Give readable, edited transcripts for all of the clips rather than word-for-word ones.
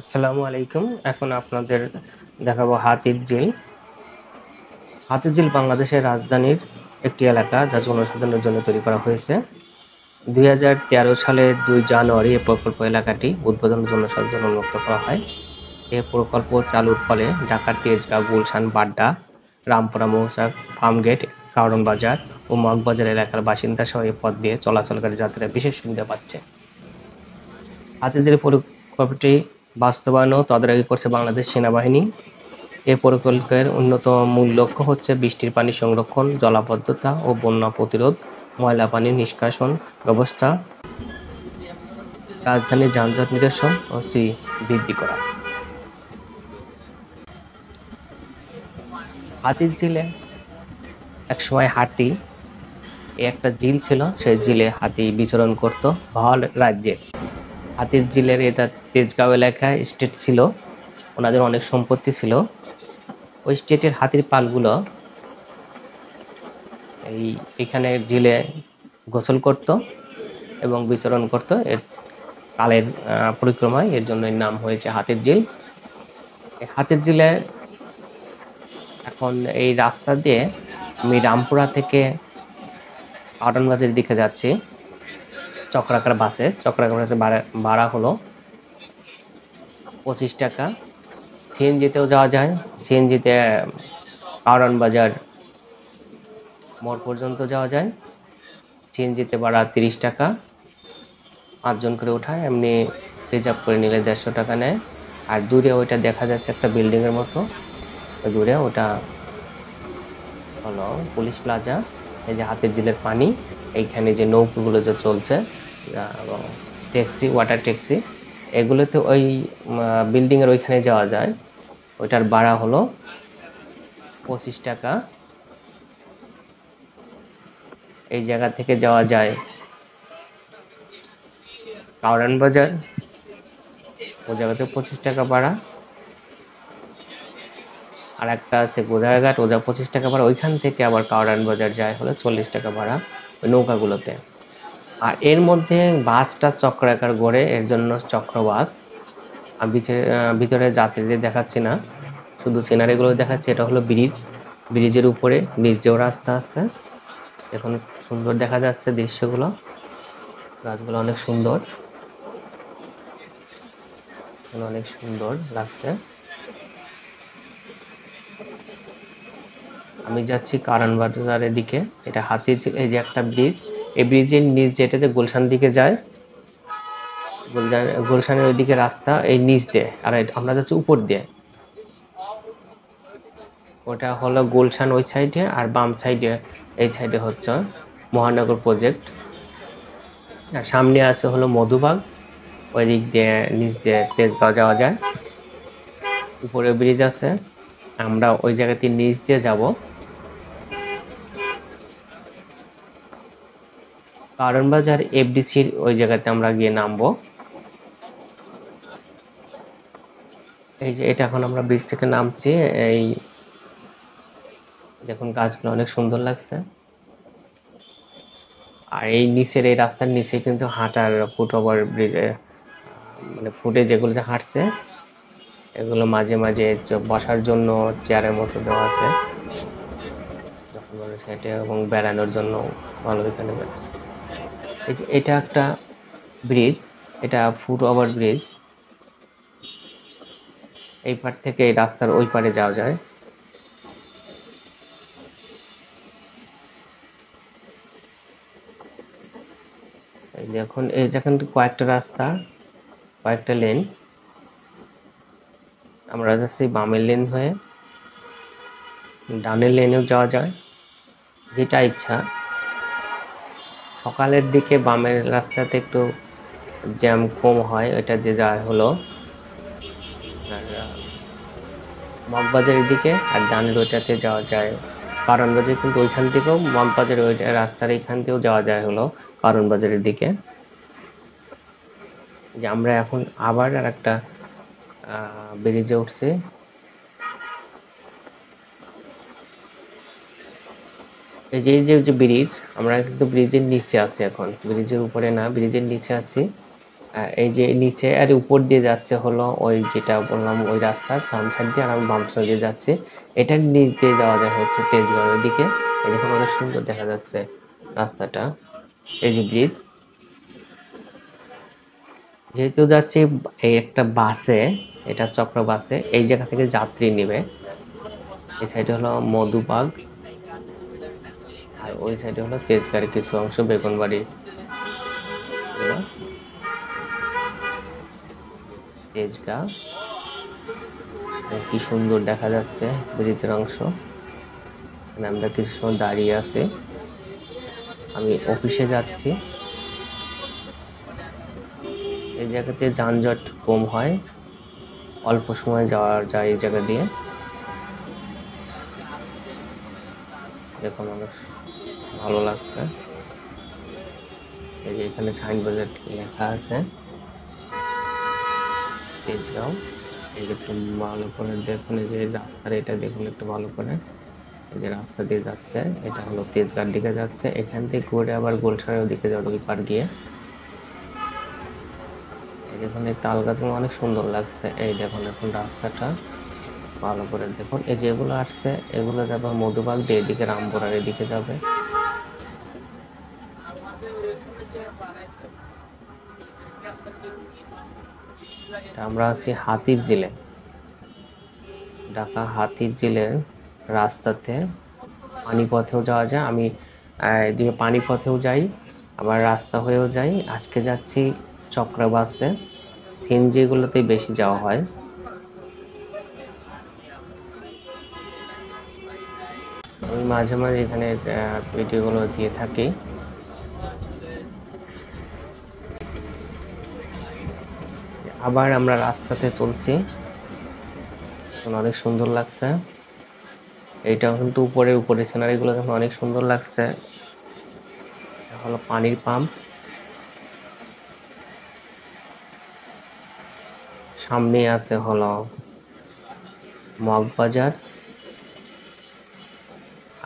আসসালামু আলাইকুম। এখন আপনাদের দেখাবো হাতির ঝিল। হাতির ঝিল বাংলাদেশের রাজধানীর একটি এলাকা যা জনসাধারণের জন্য তৈরি করা হয়েছে। 2013 সালের 2 জানুয়ারি এই প্রকল্প এলাকাটি উদ্বোধনের জন্য সচেতন উন্মুক্ত করা হয়। এই প্রকল্প চালুর ফলে ঢাকার তেজগাঁও, গুলশান, বাড্ডা, রামপুরা মৌচাক, ফার্মগেট, কারওয়ান বাজার ও মগবাজার এলাকার বাসিন্দা সহ এই পথ দিয়ে চলাচলকারী যাত্রীরা বিশেষ সুবিধা পাচ্ছে। হাতির ঝিল প্রকল্পটি বাস্তবায়ন ও তদারকি করছে বাংলাদেশ সেনাবাহিনী। এ প্রকল্পের অন্যতম মূল লক্ষ্য হচ্ছে বৃষ্টির পানি সংরক্ষণ, জলাবদ্ধতা ও বন্যা প্রতিরোধ, ময়লা পানি নিষ্কাশন ব্যবস্থা, রাজধানীর যানজট নিরসন ও বৃদ্ধি করা। হাতির ঝিলে একসময় হাতি একটা ঝিল ছিল, সেই ঝিলে হাতি বিচরণ করত ভাওয়াল রাজ্যে। হাতির ঝিলের এটা তেজগাঁও এলাকায় স্টেট ছিল, ওনাদের অনেক সম্পত্তি ছিল। ওই স্টেটের হাতির পালগুলো এখানে ঝিলে গোসল করত এবং বিচরণ করত। এর কালের পরিক্রমায় এর জন্য নাম হয়েছে হাতির ঝিল। হাতির ঝিলে এখন এই রাস্তা দিয়ে আমি রামপুরা থেকে কারওয়ান দিকে যাচ্ছি চক্রাকার বাসে। চক্রাকার বাসে ভাড়া হলো 25 টাকা। সিএনজিতেও যাওয়া যায়, সিএনজিতে কারওয়ান বাজার মোড় পর্যন্ত যাওয়া যায়। সিএনজিতে ভাড়া 30 টাকা, 5 জন করে ওঠায়। এমনি রিজার্ভ করে নিলে 150 টাকা নেয়। আর দূরে ওইটা দেখা যাচ্ছে একটা বিল্ডিং এর মতো, দূরে ওটা হলো পুলিশ প্লাজা। এই যে হাতির ঝিলের পানি, এইখানে যে নৌকোগুলো যে চলছে এবং ট্যাক্সি, ওয়াটার ট্যাক্সি, এগুলোতে ওই বিল্ডিং এর ওইখানে যাওয়া যায়। ওইটার ভাড়া হলো 25 টাকা। এই জায়গা থেকে যাওয়া যায় কারওয়ান বাজার, ও জায়গাতে 25 টাকা ভাড়া। আর একটা আছে গোদাগাঘাট, ওজা 25 টাকা ভাড়া। ওইখান থেকে আবার কারওয়ান বাজার যায় হলো 40 টাকা ভাড়া ওই নৌকাগুলোতে। আর এর মধ্যে বাসটা চক্রাকার গড়ে, এর জন্য চক্র বাস। আমি ভিতরে যাত্রীদের দেখাচ্ছি না, শুধু সিনারিগুলো দেখাচ্ছি। এটা হলো ব্রিজ, ব্রিজের উপরে নিচ দিয়েও রাস্তা আছে। এখন সুন্দর দেখা যাচ্ছে দৃশ্যগুলো, গাছগুলো অনেক সুন্দর, অনেক সুন্দর লাগছে। আমি যাচ্ছি কারওয়ান বাজারের দিকে। এটা হাতির ঝিল, এই যে একটা ব্রিজ, এই ব্রিজের নিচ যেটাতে গুলশান দিকে যায়, গুলশানের ওইদিকে রাস্তা এই নিচ দিয়ে, আর আমরা যাচ্ছি উপর দিয়ে। ওটা হলো গুলশান ওই সাইডে, আর বাম সাইডে এই সাইডে হচ্ছে মহানগর প্রজেক্ট। আর সামনে আছে হলো মধুবাগ, ওই দিক দিয়ে নিচ দিয়ে তেজগাঁও যাওয়া যায়। উপরে ব্রিজ আছে, আমরা ওই জায়গাতে নিচ দিয়ে যাব। কারওয়ান বাজার এফডিসির ওই জায়গাতে আমরা গিয়ে নামবো। এই যে এটা এখন আমরা ব্রিজ থেকে নামছি। এই দেখুন গাছগুলো অনেক সুন্দর লাগছে। আর এই নিচের এই রাস্তার নিচে কিন্তু হাঁটার ফুট ওভার ব্রিজে, মানে ফুটে যেগুলো যে হাঁটছে, এগুলো মাঝে মাঝে বসার জন্য চেয়ারের মতো দেওয়া আছে, যখন মানুষ হেঁটে, এবং বেড়ানোর জন্য ভালো এখানে। এই যে এটা একটা ব্রিজ, এটা ফুট ওভার ব্রিজ। এই পার থেকে এই রাস্তার ওই পারে যাওয়া যায়। এই দেখুন, এই যেখানে কয়েকটা রাস্তা, কয়েকটা লেন। আমরা যাচ্ছি বামের লেন হয়ে, ডানের লেনেও যাওয়া যায়, যেটা ইচ্ছা। সকালের দিকে বামের রাস্তাতে একটু জ্যাম কম হয়, এটা যে যায় হলো মগবাজারের দিকে। আর ডানের ওইটাতে যাওয়া যায় কারওয়ান বাজার, কিন্তু ওইখান থেকেও মগবাজারের ওই রাস্তার এইখান থেকেও যাওয়া যায় হলো কারওয়ান বাজারের দিকে। যে আমরা এখন আবার আর একটা ব্রিজে উঠছি। এই যে যে ব্রিজ, আমরা কিন্তু ব্রিজের নিচে আছি এখন, ব্রিজের উপরে না, ব্রিজের নিচে আছি। এই যে নিচে আর উপর দিয়ে যাচ্ছে হলো ওই যেটা বললাম ওই রাস্তার ডান সাইড দিয়ে, আর আমি বাম সাইড দিয়ে যাচ্ছি। এটার নিচ দিয়ে যাওয়া যায় হচ্ছে তেজগাঁওয়ের দিকে। এই দেখুন অনেক সুন্দর দেখা যাচ্ছে রাস্তাটা। এই যে ব্রিজ, যেহেতু যাচ্ছি এই একটা বাসে, এটা চক্র বাসে, এই জায়গা থেকে যাত্রী নেবে। এই সাইডে হলো মধুবাগ, আর ওই সাইডে হলো তেজগাঁয়ের কিছু অংশ, বেগুনবাড়ি গুলো, তেজগাঁ। কি সুন্দর দেখা যাচ্ছে ব্রিজের অংশ। আমরা কিছু সময় দাঁড়িয়ে আছি, আমি অফিসে যাচ্ছি। এই জায়গাতে যানজট কম হয়, অল্প সময় যাওয়া যায় এই জায়গা দিয়ে। দেখুন অনেক ভালো লাগছে। এই যে এখানে সাইনবোর্ডে লেখা আছে তেজগাঁও। এই যে একটু ভালো করে দেখুন, এই যে রাস্তার এটা দেখুন একটু ভালো করে। এই যে রাস্তা দিয়ে যাচ্ছে, এটা হলো তেজগাঁর দিকে যাচ্ছে। এখান থেকে ঘুরে আবার গোলসারের দিকে যাবে ওই পার গিয়ে। এই দেখুন এই তাল গাছগুলো অনেক সুন্দর লাগছে। এই দেখুন এখন রাস্তাটা ভালো করে দেখুন। এই যেগুলো আসছে এগুলো যাবে মধুবাগ দিয়ে, এদিকে রামপুরার এদিকে যাবে। আমরা আছি হাতির ঝিলে, ঢাকা হাতির ঝিলের রাস্তাতে। পানিপথেও যাওয়া যায়, আমি এদিকে পানিপথেও যাই, আবার রাস্তা হয়েও যাই। আজকে যাচ্ছি চক্র বাসে, সিএনজি গুলোতেই বেশি যাওয়া হয়। আমি মাঝে মাঝে এখানে ভিডিওগুলো দিয়ে থাকি। আবার আমরা রাস্তাতে চলছি, অনেক সুন্দর লাগছে। এইটা কিন্তু উপরে উপরে সিনারিগুলো দেখুন অনেক সুন্দর লাগছে। এটা হলো পানির পাম্প, সামনে আছে হলো মগবাজার,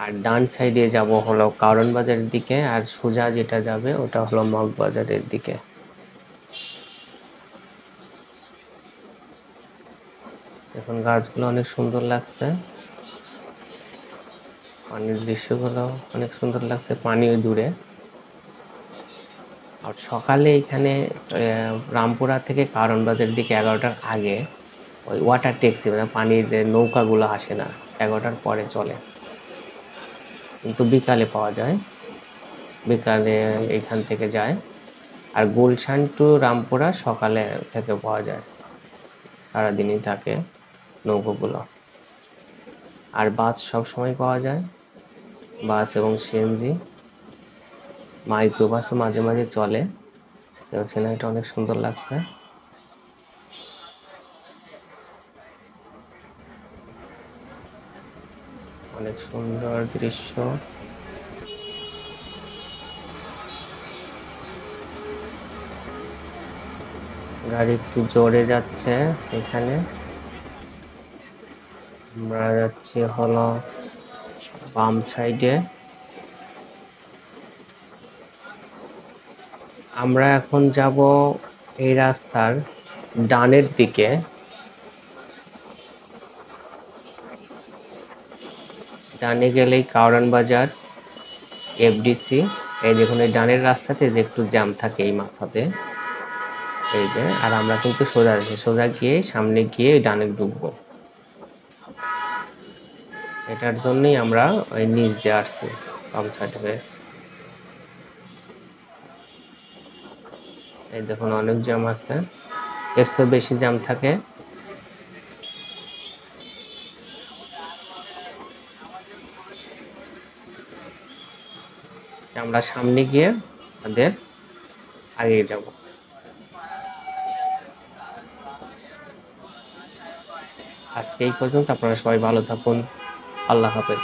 আর ডান সাইডে যাব হলো কারণ বাজারের দিকে, আর সোজা যেটা যাবে ওটা হলো মগবাজারের দিকে। এখন গাছগুলো অনেক সুন্দর লাগছে, পানির দৃশ্যগুলো অনেক সুন্দর লাগছে, পানিও দূরে। আর সকালে এখানে রামপুরা থেকে কারণ বাজারের দিকে 11টার আগে ওই ওয়াটার ট্যাক্সি, মানে পানির যে নৌকাগুলো আসে না, 11টার পরে চলে, কিন্তু বিকালে পাওয়া যায়, বিকালে এখান থেকে যায়। আর গুলশান টু রামপুরা সকালে থেকে পাওয়া যায়, সারাদিনই থাকে নৌকোগুলো। আর বাস সব সময় পাওয়া যায়, বাস এবং সিএনজি, মাইক্রো বাসও মাঝে মাঝে চলে। সিনারিটা অনেক সুন্দর লাগছে। অনেক সুন্দর দৃশ্য। গাড়ি একটু জোরে যাচ্ছে এখানে। আমরা যাচ্ছি হলো বাম সাইডে। আমরা এখন যাব এই রাস্তার ডানের দিকে। ডানে গেলেই কারওয়ান বাজার, এফডিসি। এই দেখুন এই ডানের রাস্তাতে যে একটু জ্যাম থাকে এই মাথাতে, এই যে। আর আমরা কিন্তু সোজা আছি, সোজা গিয়ে সামনে গিয়ে ডানে ঢুকবো। এটার জন্যই আমরা ওই নিচ দিয়ে আসছি বাম সাইড হয়ে। এই দেখুন অনেক জ্যাম আছে, এর চেয়ে বেশি জ্যাম থাকে। আমরা সামনে গিয়ে আমাদের আগে যাব। আজকে এই পর্যন্ত, আপনারা সবাই ভালো থাকুন, আল্লাহ হাফেজ।